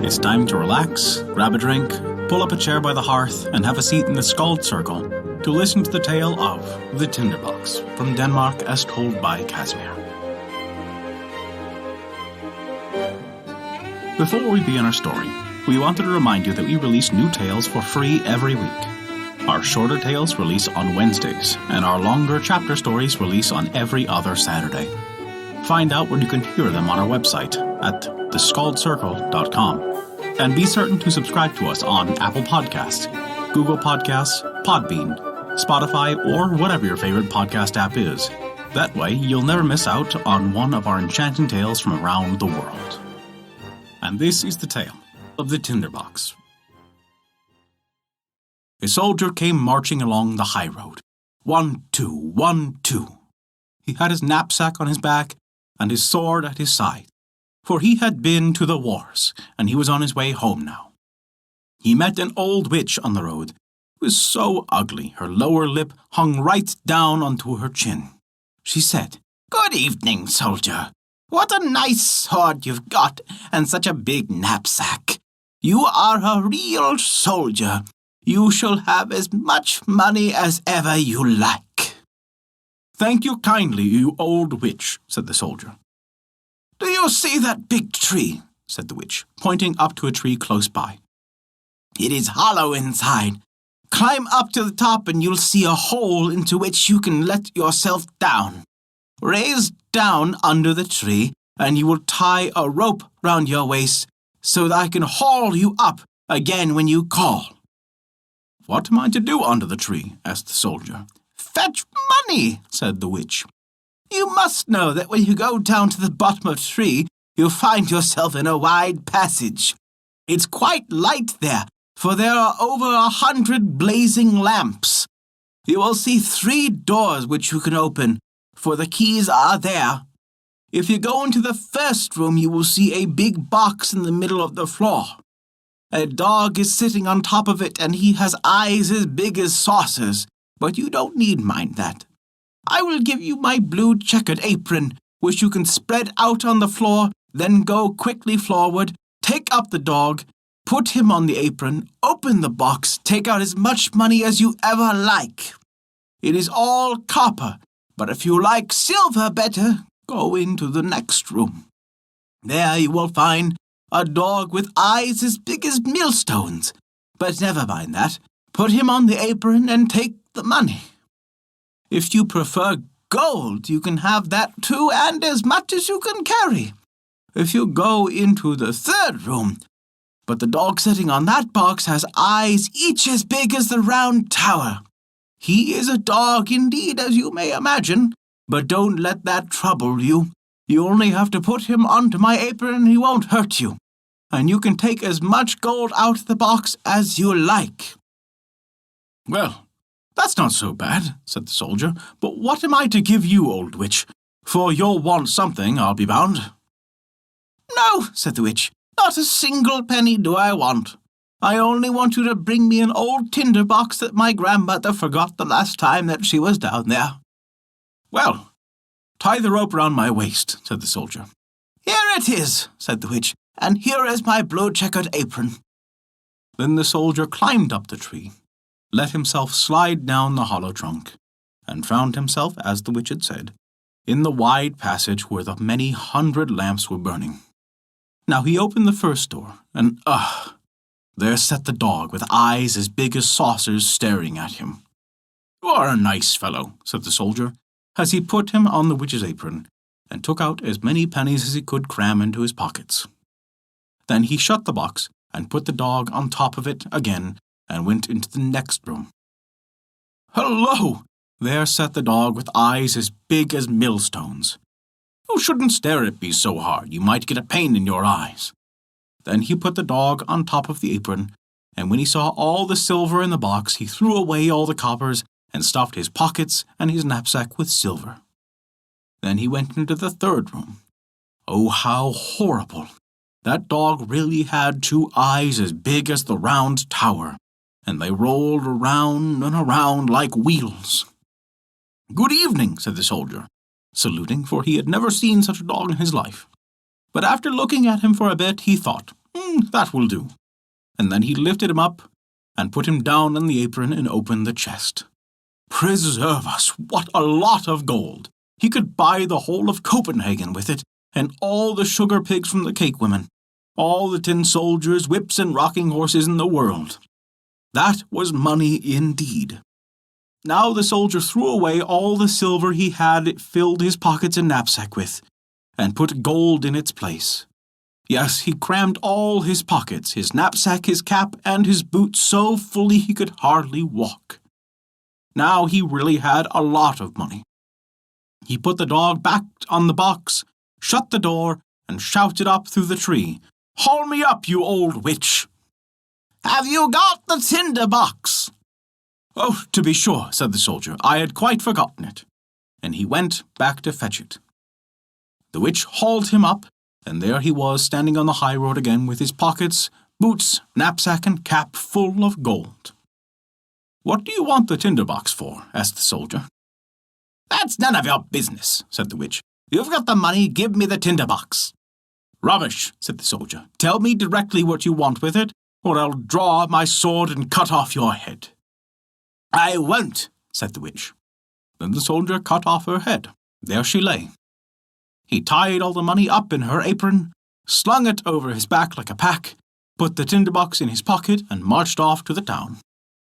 It's time to relax, grab a drink, pull up a chair by the hearth, and have a seat in the Skald Circle to listen to the tale of the Tinderbox from Denmark as told by Casimir. Before we begin our story, we wanted to remind you that we release new tales for free every week. Our shorter tales release on Wednesdays, and our longer chapter stories release on every other Saturday. Find out where you can hear them on our website at thescaldcircle.com. And be certain to subscribe to us on Apple Podcasts, Google Podcasts, Podbean, Spotify, or whatever your favorite podcast app is. That way, you'll never miss out on one of our enchanting tales from around the world. And this is the tale of the Tinderbox. A soldier came marching along the high road. 1, 2, 1, 2. He had his knapsack on his back and his sword at his side, for he had been to the wars, and he was on his way home now. He met an old witch on the road, who was so ugly her lower lip hung right down onto her chin. She said, "Good evening, soldier. What a nice sword you've got, and such a big knapsack. You are a real soldier. You shall have as much money as ever you like." "Thank you kindly, you old witch," said the soldier. "Do you see that big tree?" said the witch, pointing up to a tree close by. "It is hollow inside. Climb up to the top and you'll see a hole into which you can let yourself down. Raise down under the tree, and you will tie a rope round your waist so that I can haul you up again when you call." "What am I to do under the tree?" asked the soldier. "Fetch money," said the witch. "You must know that when you go down to the bottom of the tree, you'll find yourself in a wide passage. It's quite light there, for there are over 100 blazing lamps. You will see 3 doors which you can open, for the keys are there. If you go into the first room, you will see a big box in the middle of the floor. A dog is sitting on top of it, and he has eyes as big as saucers, but you don't need mind that. I will give you my blue checkered apron, which you can spread out on the floor, then go quickly forward, take up the dog, put him on the apron, open the box, take out as much money as you ever like. It is all copper, but if you like silver better, go into the next room. There you will find a dog with eyes as big as millstones, but never mind that. Put him on the apron and take the money. If you prefer gold, you can have that too, and as much as you can carry. If you go into the third room, but the dog sitting on that box has eyes each as big as the round tower. He is a dog indeed, as you may imagine, but don't let that trouble you. You only have to put him onto my apron and he won't hurt you, and you can take as much gold out of the box as you like." "Well, that's not so bad," said the soldier, "but what am I to give you, old witch? For you'll want something, I'll be bound." "No," said the witch, "not a single penny do I want. I only want you to bring me an old tinder box that my grandmother forgot the last time that she was down there." "Well, tie the rope round my waist," said the soldier. "Here it is," said the witch, "and here is my blue checkered apron." Then the soldier climbed up the tree, let himself slide down the hollow trunk, and found himself, as the witch had said, in the wide passage where the many 100 lamps were burning. Now he opened the first door, and there sat the dog with eyes as big as saucers staring at him. "You are a nice fellow," said the soldier, as he put him on the witch's apron, and took out as many pennies as he could cram into his pockets. Then he shut the box, and put the dog on top of it again, and went into the next room. Hello! There sat the dog with eyes as big as millstones. "You shouldn't stare at me so hard, you might get a pain in your eyes." Then he put the dog on top of the apron, and when he saw all the silver in the box, he threw away all the coppers and stuffed his pockets and his knapsack with silver. Then he went into the third room. Oh, how horrible! That dog really had 2 eyes as big as the round tower, and they rolled around and around like wheels. "Good evening," said the soldier, saluting, for he had never seen such a dog in his life. But after looking at him for a bit, he thought, that will do." And then he lifted him up and put him down on the apron and opened the chest. Preserve us, what a lot of gold! He could buy the whole of Copenhagen with it, and all the sugar pigs from the cake women, all the tin soldiers, whips, and rocking horses in the world. That was money indeed. Now the soldier threw away all the silver he had filled his pockets and knapsack with, and put gold in its place. Yes, he crammed all his pockets, his knapsack, his cap, and his boots so fully he could hardly walk. Now he really had a lot of money. He put the dog back on the box, shut the door, and shouted up through the tree, "Haul me up, you old witch!" "Have you got the Tinderbox?" "Oh, to be sure," said the soldier. "I had quite forgotten it." And he went back to fetch it. The witch hauled him up, and there he was standing on the high road again with his pockets, boots, knapsack, and cap full of gold. "What do you want the Tinderbox for?" asked the soldier. "That's none of your business," said the witch. "You've got the money, give me the Tinderbox." "Rubbish," said the soldier. "Tell me directly what you want with it, or I'll draw my sword and cut off your head." "I won't," said the witch. Then the soldier cut off her head. There she lay. He tied all the money up in her apron, slung it over his back like a pack, put the Tinderbox in his pocket, and marched off to the town.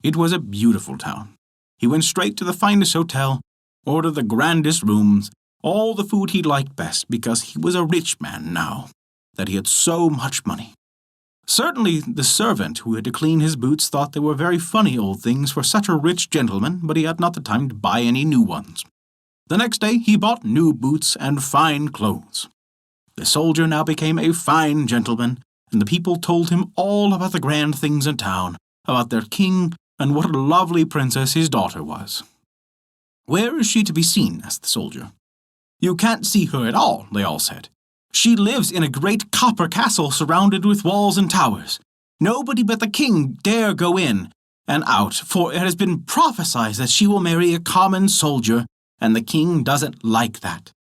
It was a beautiful town. He went straight to the finest hotel, ordered the grandest rooms, all the food he liked best, because he was a rich man now, that he had so much money. Certainly the servant who had to clean his boots thought they were very funny old things for such a rich gentleman, but he had not the time to buy any new ones. The next day he bought new boots and fine clothes. The soldier now became a fine gentleman, and the people told him all about the grand things in town, about their king, and what a lovely princess his daughter was. "Where is she to be seen?" asked the soldier. "You can't see her at all," they all said. "She lives in a great copper castle surrounded with walls and towers. Nobody but the king dare go in and out, for it has been prophesied that she will marry a common soldier, and the king doesn't like that."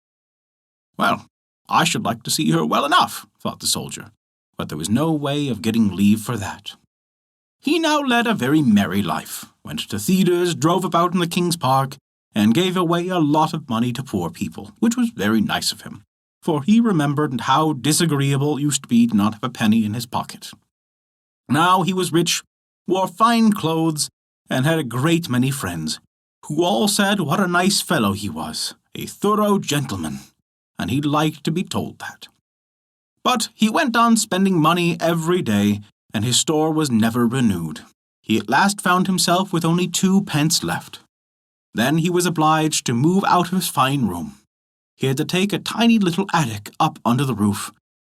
"Well, I should like to see her well enough," thought the soldier, but there was no way of getting leave for that. He now led a very merry life, went to theatres, drove about in the King's Park, and gave away a lot of money to poor people, which was very nice of him, for he remembered how disagreeable it used to be to not have a penny in his pocket. Now he was rich, wore fine clothes, and had a great many friends, who all said what a nice fellow he was, a thorough gentleman, and he liked to be told that. But he went on spending money every day, and his store was never renewed. He at last found himself with only 2 pence left. Then he was obliged to move out of his fine room. He had to take a tiny little attic up under the roof,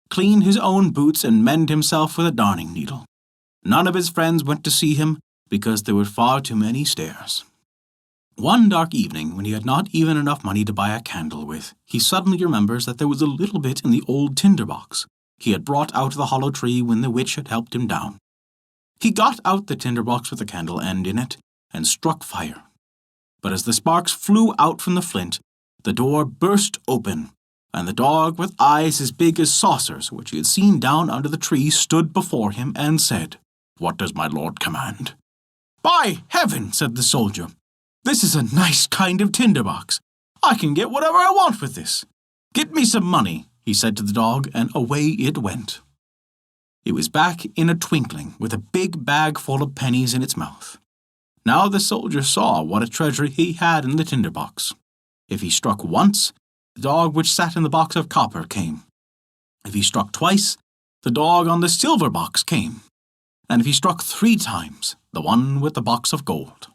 clean his own boots, and mend himself with a darning needle. None of his friends went to see him, because there were far too many stairs. One dark evening, when he had not even enough money to buy a candle with, he suddenly remembers that there was a little bit in the old Tinderbox he had brought out of the hollow tree when the witch had helped him down. He got out the Tinderbox with the candle end in it, and struck fire. But as the sparks flew out from the flint, the door burst open, and the dog with eyes as big as saucers, which he had seen down under the tree, stood before him and said, "What does my lord command?" "By heaven," said the soldier, "this is a nice kind of Tinderbox. I can get whatever I want with this. Get me some money," he said to the dog, and away it went. It was back in a twinkling, with a big bag full of pennies in its mouth. Now the soldier saw what a treasure he had in the Tinderbox. If he struck once, the dog which sat in the box of copper came. If he struck twice, the dog on the silver box came. And if he struck 3 times, the one with the box of gold.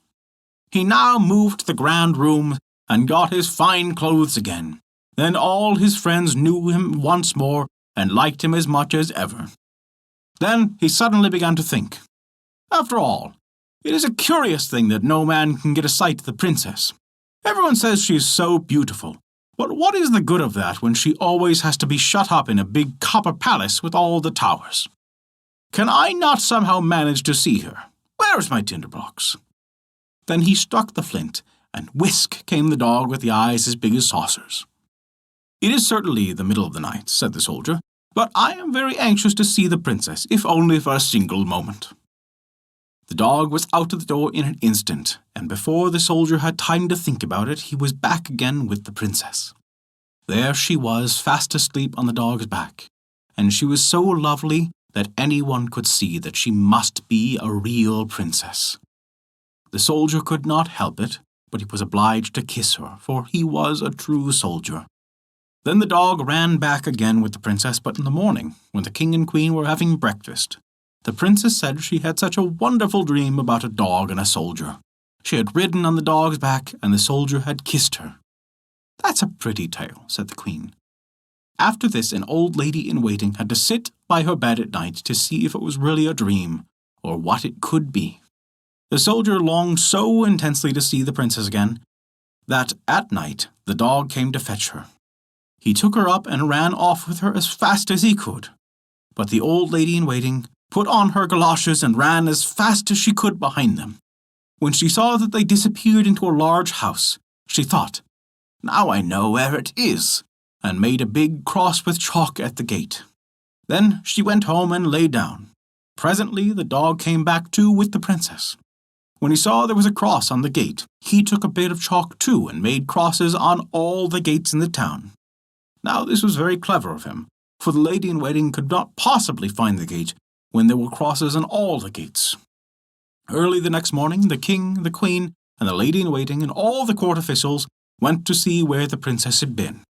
He now moved to the grand room and got his fine clothes again. Then all his friends knew him once more and liked him as much as ever. Then he suddenly began to think, "After all, it is a curious thing that no man can get a sight of the princess. Everyone says she is so beautiful, but what is the good of that when she always has to be shut up in a big copper palace with all the towers? Can I not somehow manage to see her? Where is my Tinderbox?" Then he struck the flint, and whisk came the dog with the eyes as big as saucers. "It is certainly the middle of the night," said the soldier, but I am very anxious to see the princess, if only for a single moment." The dog was out of the door in an instant, and before the soldier had time to think about it, he was back again with the princess. There she was, fast asleep on the dog's back, and she was so lovely that anyone could see that she must be a real princess. The soldier could not help it, but he was obliged to kiss her, for he was a true soldier. Then the dog ran back again with the princess, but in the morning, when the king and queen were having breakfast, the princess said she had such a wonderful dream about a dog and a soldier. She had ridden on the dog's back, and the soldier had kissed her. "That's a pretty tale," said the queen. After this, an old lady in waiting had to sit by her bed at night to see if it was really a dream, or what it could be. The soldier longed so intensely to see the princess again, that at night the dog came to fetch her. He took her up and ran off with her as fast as he could. But the old lady in waiting put on her galoshes and ran as fast as she could behind them. When she saw that they disappeared into a large house, she thought, "Now I know where it is," and made a big cross with chalk at the gate. Then she went home and lay down. Presently the dog came back too with the princess. When he saw there was a cross on the gate, he took a bit of chalk too and made crosses on all the gates in the town. Now this was very clever of him, for the lady in waiting could not possibly find the gate when there were crosses on all the gates. Early the next morning, the king, the queen, and the lady in waiting and all the court officials went to see where the princess had been.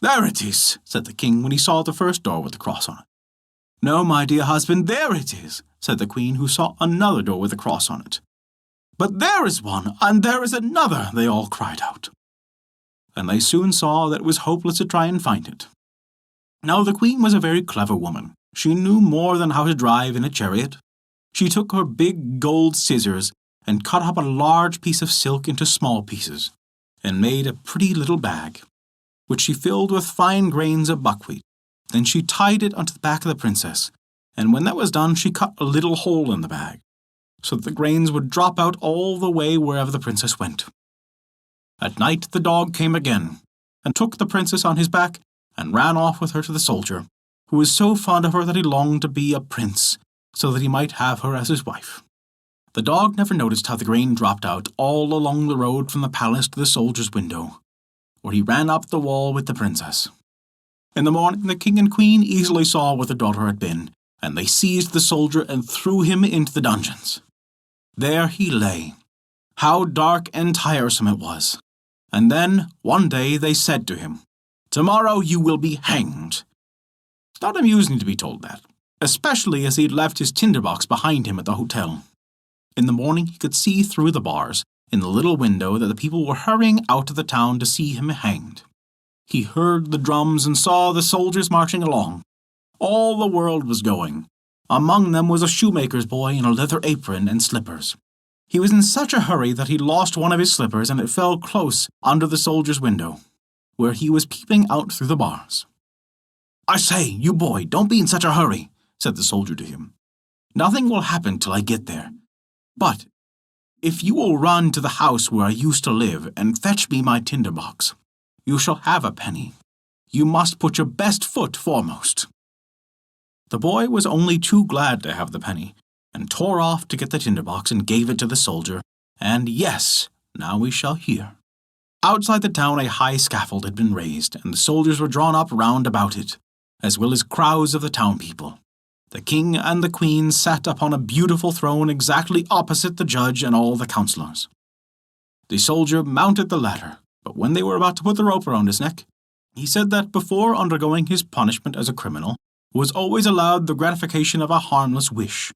"There it is," said the king when he saw the first door with the cross on it. "No, my dear husband, there it is," said the queen, who saw another door with a cross on it. "But there is one, and there is another," they all cried out. And they soon saw that it was hopeless to try and find it. Now the queen was a very clever woman. She knew more than how to drive in a chariot. She took her big gold scissors and cut up a large piece of silk into small pieces, and made a pretty little bag, which she filled with fine grains of buckwheat. Then she tied it onto the back of the princess, and when that was done she cut a little hole in the bag, so that the grains would drop out all the way wherever the princess went. At night the dog came again, and took the princess on his back, and ran off with her to the soldier, who was so fond of her that he longed to be a prince, so that he might have her as his wife. The dog never noticed how the grain dropped out all along the road from the palace to the soldier's window, where he ran up the wall with the princess. In the morning the king and queen easily saw where the daughter had been, and they seized the soldier and threw him into the dungeons. There he lay. How dark and tiresome it was. And then, one day, they said to him, "Tomorrow you will be hanged." It's not amusing to be told that, especially as he had left his tinderbox behind him at the hotel. In the morning he could see through the bars, in the little window, that the people were hurrying out of the town to see him hanged. He heard the drums and saw the soldiers marching along. All the world was going. Among them was a shoemaker's boy in a leather apron and slippers. He was in such a hurry that he lost one of his slippers, and it fell close under the soldier's window, where he was peeping out through the bars. "I say, you boy, don't be in such a hurry," said the soldier to him. "Nothing will happen till I get there. But if you will run to the house where I used to live and fetch me my tinderbox, you shall have a penny. You must put your best foot foremost." The boy was only too glad to have the penny, and tore off to get the tinderbox and gave it to the soldier, and yes, now we shall hear. Outside the town a high scaffold had been raised, and the soldiers were drawn up round about it, as well as crowds of the town people. The king and the queen sat upon a beautiful throne exactly opposite the judge and all the councillors. The soldier mounted the ladder, but when they were about to put the rope around his neck, he said that before undergoing his punishment as a criminal was always allowed the gratification of a harmless wish,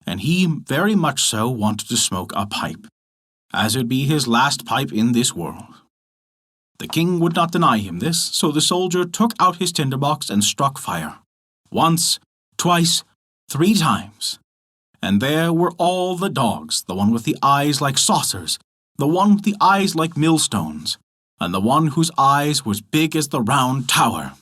and he very much so wanted to smoke a pipe, as it would be his last pipe in this world. The king would not deny him this, so the soldier took out his tinderbox and struck fire. Once, twice, 3 times. And there were all the dogs, the one with the eyes like saucers, the one with the eyes like millstones, and the one whose eyes were as big as the round tower.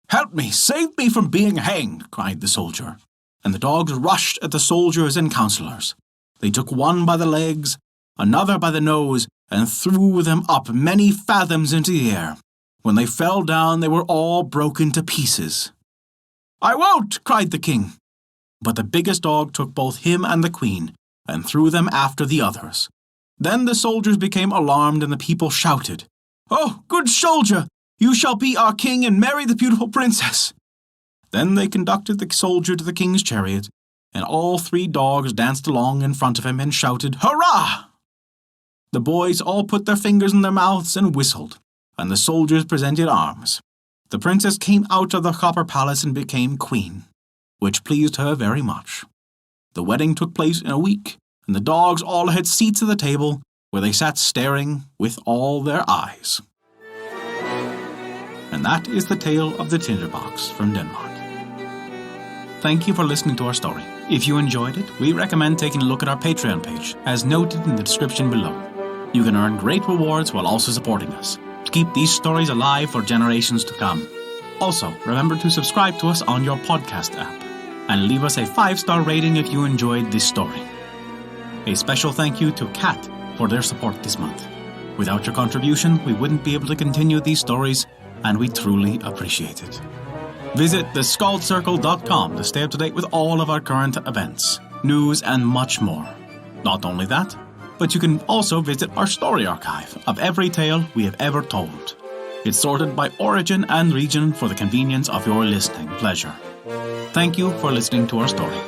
"Help me, save me from being hanged," cried the soldier. And the dogs rushed at the soldiers and councillors. They took one by the legs, another by the nose, and threw them up many fathoms into the air. When they fell down, they were all broken to pieces. "I won't!" cried the king. But the biggest dog took both him and the queen and threw them after the others. Then the soldiers became alarmed and the people shouted, "Oh, good soldier, you shall be our king and marry the beautiful princess." Then they conducted the soldier to the king's chariot, and all 3 dogs danced along in front of him and shouted, "Hurrah!" The boys all put their fingers in their mouths and whistled, and the soldiers presented arms. The princess came out of the copper palace and became queen, which pleased her very much. The wedding took place in a week, and the dogs all had seats at the table, where they sat staring with all their eyes. And that is the tale of the Tinderbox from Denmark. Thank you for listening to our story. If you enjoyed it, we recommend taking a look at our Patreon page, as noted in the description below. You can earn great rewards while also supporting us, to keep these stories alive for generations to come. Also, remember to subscribe to us on your podcast app, and leave us a 5-star rating if you enjoyed this story. A special thank you to Kat for their support this month. Without your contribution, we wouldn't be able to continue these stories, and we truly appreciate it. Visit theskaldscircle.com to stay up to date with all of our current events, news, and much more. Not only that, but you can also visit our story archive of every tale we have ever told. It's sorted by origin and region for the convenience of your listening pleasure. Thank you for listening to our story.